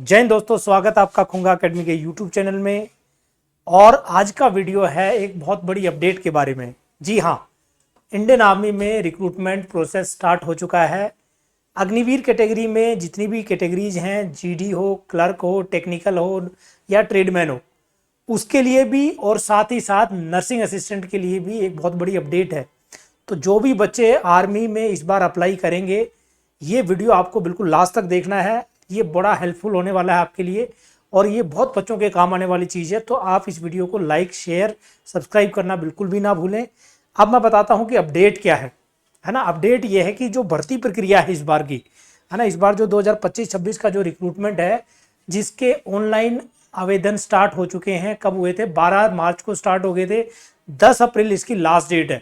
जय हिंद दोस्तों, स्वागत है आपका खुंगा एकेडमी के यूट्यूब चैनल में। और आज का वीडियो है एक बहुत बड़ी अपडेट के बारे में। जी हाँ, इंडियन आर्मी में रिक्रूटमेंट प्रोसेस स्टार्ट हो चुका है। अग्निवीर कैटेगरी में जितनी भी कैटेगरीज हैं, जीडी हो, क्लर्क हो, टेक्निकल हो या ट्रेडमैन हो, उसके लिए भी और साथ ही साथ नर्सिंग असिस्टेंट के लिए भी एक बहुत बड़ी अपडेट है। तो जो भी बच्चे आर्मी में इस बार अप्लाई करेंगे, ये वीडियो आपको बिल्कुल लास्ट तक देखना है। ये बड़ा हेल्पफुल होने वाला है आपके लिए और ये बहुत बच्चों के काम आने वाली चीज़ है। तो आप इस वीडियो को लाइक, शेयर, सब्सक्राइब करना बिल्कुल भी ना भूलें। अब मैं बताता हूँ कि अपडेट क्या है ना। अपडेट ये है कि जो भर्ती प्रक्रिया है इस बार की, है ना, इस बार जो 2025-26 का जो रिक्रूटमेंट है, जिसके ऑनलाइन आवेदन स्टार्ट हो चुके हैं। कब हुए थे? 12 मार्च को स्टार्ट हो गए थे। 10 अप्रैल इसकी लास्ट डेट है।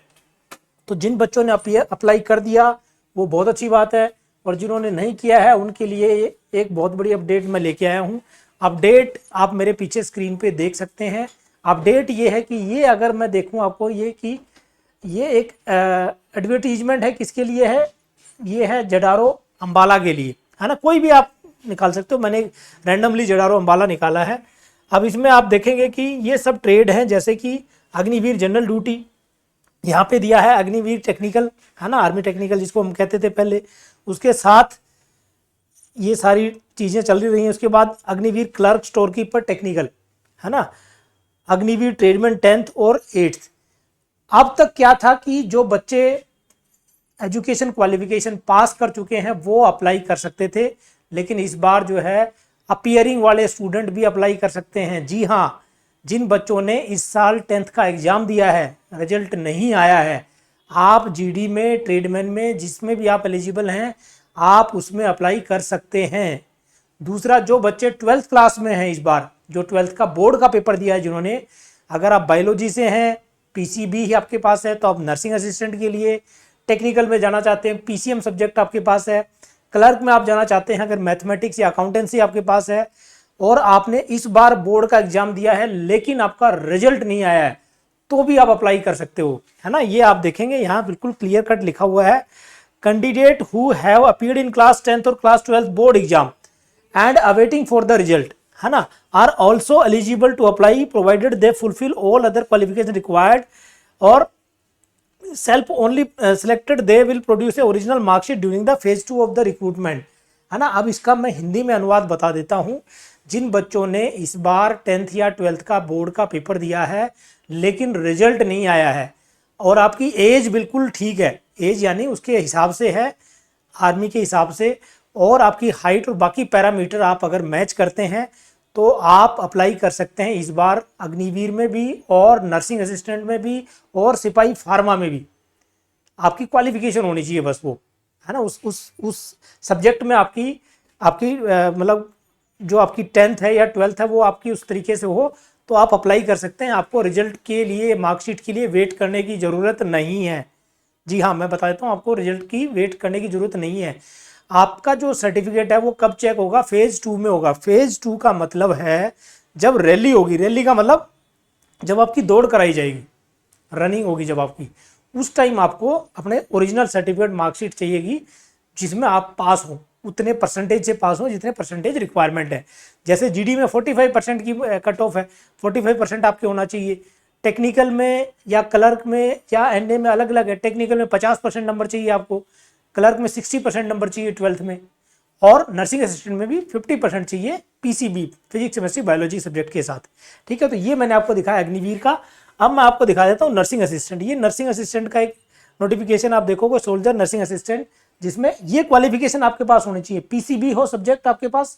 तो जिन बच्चों ने अप्लाई कर दिया वो बहुत अच्छी बात है, और जिन्होंने नहीं किया है उनके लिए एक बहुत बड़ी अपडेट मैं लेके आया हूँ। अपडेट आप मेरे पीछे स्क्रीन पे देख सकते हैं। अपडेट ये है कि ये अगर मैं देखूँ आपको, ये एक एडवर्टीजमेंट है। किसके लिए है? ये है जडारो अंबाला के लिए, है ना। कोई भी आप निकाल सकते हो, मैंने रैंडमली जडारो अंबाला निकाला है। अब इसमें आप देखेंगे कि ये सब ट्रेड हैं, जैसे कि अग्निवीर जनरल ड्यूटी यहाँ पे दिया है, अग्निवीर टेक्निकल, है ना, आर्मी टेक्निकल जिसको हम कहते थे पहले, उसके साथ ये सारी चीज़ें चल रही हैं। उसके बाद Agniveer clerk, store keeper technical, है ना, अग्निवीर ट्रेडमैन 10th और 8th। अब तक क्या था कि जो बच्चे एजुकेशन क्वालिफिकेशन पास कर चुके हैं वो अप्लाई कर सकते थे, लेकिन इस बार जो है अपीयरिंग वाले स्टूडेंट भी अप्लाई कर सकते हैं। जी हाँ, जिन बच्चों ने इस साल 10th का एग्ज़ाम दिया है, रिजल्ट नहीं आया है, आप जीडी में, ट्रेडमैन में, जिसमें भी आप एलिजिबल हैं, आप उसमें अप्लाई कर सकते हैं। दूसरा, जो बच्चे 12th क्लास में हैं इस बार, जो 12th का बोर्ड का पेपर दिया है जिन्होंने, अगर आप बायोलॉजी से हैं, पीसीबी ही आपके पास है, तो आप नर्सिंग असिस्टेंट के लिए, टेक्निकल में जाना चाहते हैं, पीसीएम सब्जेक्ट आपके पास है, क्लर्क में आप जाना चाहते हैं अगर मैथमेटिक्स या अकाउंटेंसी आपके पास है, और आपने इस बार बोर्ड का एग्जाम दिया है लेकिन आपका रिजल्ट नहीं आया है, तो भी आप अप्लाई कर सकते हो, है ना। ये आप देखेंगे यहाँ बिल्कुल क्लियर कट लिखा हुआ है, candidate who have appeared in class 10th और class 12th board exam and awaiting for the result, है ना, are also eligible to apply provided they fulfil all other qualification required, और self only selected they will produce a original marksheet during the phase 2 of the recruitment, है ना। अब इसका मैं हिंदी में अनुवाद बता देता हूँ। जिन बच्चों ने इस बार 10th या 12th का बोर्ड का पेपर दिया है लेकिन रिजल्ट नहीं आया है, और आपकी एज बिल्कुल ठीक है, एज यानी उसके हिसाब से है, आर्मी के हिसाब से, और आपकी हाइट और बाकी पैरामीटर आप अगर मैच करते हैं तो आप अप्लाई कर सकते हैं इस बार अग्निवीर में भी, और नर्सिंग असिस्टेंट में भी, और सिपाही फार्मा में भी। आपकी क्वालिफिकेशन होनी चाहिए बस, वो, है ना, उस सब्जेक्ट में आपकी आपकी मतलब जो आपकी 10th है या 12th है वो आपकी उस तरीके से हो, तो आप अप्लाई कर सकते हैं। आपको रिजल्ट के लिए, मार्कशीट के लिए वेट करने की ज़रूरत नहीं है। जी हाँ, मैं बता देता हूँ, आपको रिजल्ट की वेट करने की ज़रूरत नहीं है। आपका जो सर्टिफिकेट है वो कब चेक होगा? फेज़ 2 में होगा। फेज़ 2 का मतलब है जब रैली होगी। रैली का मतलब जब आपकी दौड़ कराई जाएगी, रनिंग होगी जब आपकी, उस टाइम आपको अपने ओरिजिनल सर्टिफिकेट, मार्कशीट चाहिएगी जिसमें आप पास हो, उतने परसेंटेज से पास हो जितने परसेंटेज रिक्वायरमेंट है। जैसे जीडी में 45% की कट ऑफ है, 45% आपके होना चाहिए। टेक्निकल में या क्लर्क में या एनए में अलग अलग है। टेक्निकल में 50% नंबर चाहिए आपको, क्लर्क में 60% नंबर चाहिए 12th में, और नर्सिंग असिस्टेंट में भी 50% चाहिए, PCB, physics, chemistry, biology subject के साथ। ठीक है, तो ये मैंने आपको दिखाया अग्निवीर का। अब मैं आपको दिखा देता हूँ नर्सिंग असिस्टेंट। ये नर्सिंग असिस्टेंट का एक नोटिफिकेशन आप देखोगे, सोल्जर नर्सिंग असिस्टेंट, जिसमें ये क्वालिफिकेशन आपके पास होनी चाहिए, पीसीबी हो सब्जेक्ट आपके पास,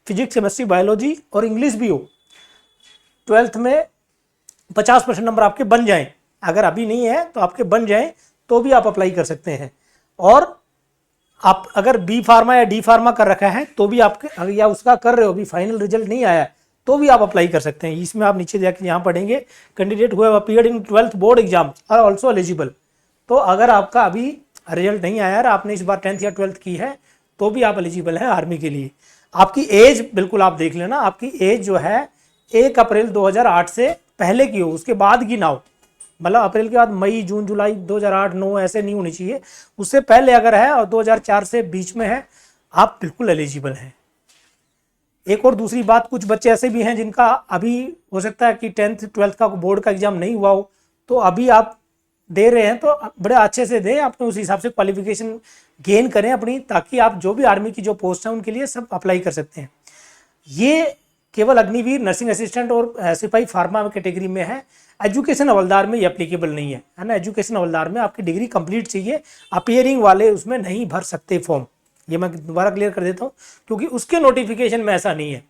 फिजिक्स, केमिस्ट्री, बायोलॉजी और इंग्लिश भी हो। 12th में 50% नंबर आपके बन जाएं, अगर अभी नहीं है तो आपके बन जाएं, तो भी आप अप्लाई कर सकते हैं। और आप अगर बी फार्मा या डी फार्मा कर रखा है तो भी आपके, या उसका कर रहे हो, अभी फाइनल रिजल्ट नहीं आया है, तो भी आप अप्लाई कर सकते हैं। इसमें आप नीचे जाकर यहाँ पढ़ेंगे, candidate who have appeared in 12th board exam are also eligible. तो अगर आपका अभी रिजल्ट नहीं आया है, आपने इस बार 10th या 12th की है, तो भी आप एलिजिबल हैं आर्मी के लिए। आपकी एज बिल्कुल आप देख लेना, आपकी एज जो है 1 अप्रैल 2008 से पहले की हो, उसके बाद की ना हो। मतलब अप्रैल के बाद मई, जून, जुलाई 2008, 9 ऐसे नहीं होनी चाहिए, उससे पहले अगर है और 2004 से बीच में है, आप बिल्कुल एलिजिबल हैं। एक और दूसरी बात, कुछ बच्चे ऐसे भी हैं जिनका अभी हो सकता है कि 10th 12th का बोर्ड का एग्जाम नहीं हुआ हो, तो अभी आप दे रहे हैं तो बड़े अच्छे से दें, अपने उस हिसाब से क्वालिफिकेशन गेन करें अपनी, ताकि आप जो भी आर्मी की जो पोस्ट है उनके लिए सब अप्लाई कर सकते हैं। ये केवल अग्निवीर, नर्सिंग असिस्टेंट और सिपाही फार्मा कैटेगरी में है। एजुकेशन हवलदार में ये एप्लीकेबल नहीं है ना। एजुकेशन हवलदार में आपकी डिग्री कंप्लीट चाहिए, अपियरिंग वाले उसमें नहीं भर सकते फॉर्म। ये मैं दोबारा क्लियर कर देता हूँ, क्योंकि उसके नोटिफिकेशन में ऐसा नहीं है।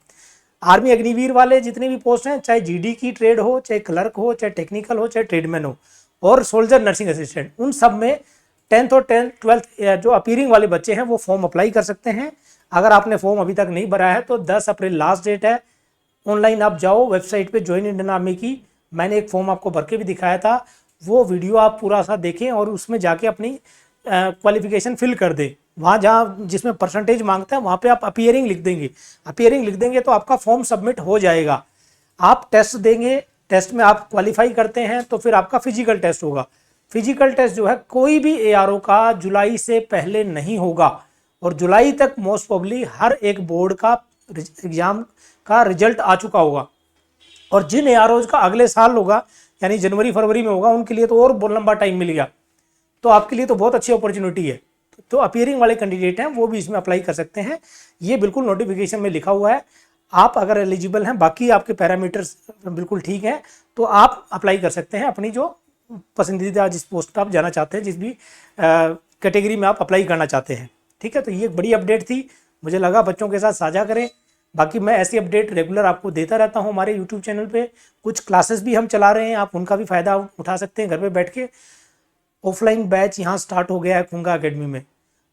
आर्मी अग्निवीर वाले जितने भी पोस्ट हैं, चाहे जीडी की ट्रेड हो, चाहे क्लर्क हो, चाहे टेक्निकल हो, चाहे ट्रेडमैन हो, और सोल्जर नर्सिंग असिस्टेंट, उन सब में 10th और 12th जो अपीयरिंग वाले बच्चे हैं वो फॉर्म अप्लाई कर सकते हैं। अगर आपने फॉर्म अभी तक नहीं भरा है तो 10 अप्रैल लास्ट डेट है। ऑनलाइन आप जाओ वेबसाइट पे ज्वाइन इंडियन आर्मी की, मैंने एक फॉर्म आपको भर के भी दिखाया था, वो वीडियो आप पूरा सा देखें और उसमें जाके अपनी क्वालिफिकेशन फिल कर दें। वहाँ जहाँ जिसमें परसेंटेज मांगता है वहाँ पे आप अपीयरिंग लिख देंगे। अपीयरिंग लिख देंगे तो आपका फॉर्म सबमिट हो जाएगा। आप टेस्ट देंगे, टेस्ट में आप क्वालिफाई करते हैं तो फिर आपका फिजिकल टेस्ट होगा। फिजिकल टेस्ट जो है कोई भी एआरओ का जुलाई से पहले नहीं होगा, और जुलाई तक मोस्ट प्रोबेबली हर एक बोर्ड का एग्जाम का रिजल्ट आ चुका होगा। और जिन एआरओज का अगले साल होगा, यानी जनवरी फरवरी में होगा, उनके लिए तो और बहुत लंबा टाइम मिल गया। तो आपके लिए तो बहुत अच्छी अपॉर्चुनिटी है। तो अपीयरिंग वाले कैंडिडेट हैं वो भी इसमें अप्लाई कर सकते हैं। ये बिल्कुल नोटिफिकेशन में लिखा हुआ है। आप अगर एलिजिबल हैं, बाकी आपके पैरामीटर्स बिल्कुल ठीक हैं, तो आप अप्लाई कर सकते हैं अपनी जो पसंदीदा जिस पोस्ट पर आप जाना चाहते हैं, जिस भी कैटेगरी में आप अप्लाई करना चाहते हैं। ठीक है, तो ये एक बड़ी अपडेट थी, मुझे लगा बच्चों के साथ साझा करें। बाकी मैं ऐसी अपडेट रेगुलर आपको देता रहता हूँ हमारे यूट्यूब चैनल पे। कुछ क्लासेस भी हम चला रहे हैं, आप उनका भी फ़ायदा उठा सकते हैं घर पे बैठ के। ऑफलाइन बैच यहाँ स्टार्ट हो गया है खुंगा एकेडमी में,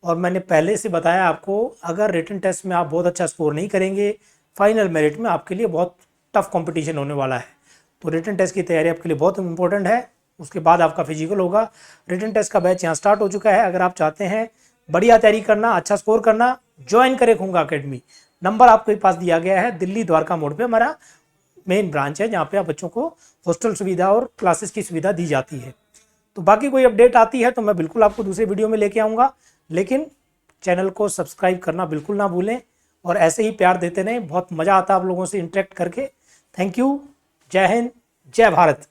और मैंने पहले से बताया आपको, अगर रिटन टेस्ट में आप बहुत अच्छा स्कोर नहीं करेंगे, फाइनल मेरिट में आपके लिए बहुत टफ कंपटीशन होने वाला है। तो रिटन टेस्ट की तैयारी आपके लिए बहुत इंपॉर्टेंट है। उसके बाद आपका फिजिकल होगा। रिटन टेस्ट का बैच यहाँ स्टार्ट हो चुका है। अगर आप चाहते हैं बढ़िया तैयारी करना, अच्छा स्कोर करना, ज्वाइन करें खुंगा एकेडमी। नंबर आपके पास दिया गया है, दिल्ली द्वारका मोड़ पे हमारा मेन ब्रांच है, जहाँ पे आप बच्चों को हॉस्टल सुविधा और क्लासेस की सुविधा दी जाती है। तो बाकी कोई अपडेट आती है तो मैं बिल्कुल आपको दूसरे वीडियो में लेके आऊँगा, लेकिन चैनल को सब्सक्राइब करना बिल्कुल ना भूलें, और ऐसे ही प्यार देते रहें। बहुत मज़ा आता है आप लोगों से इंटरेक्ट करके। Thank you. जय हिंद, जय भारत।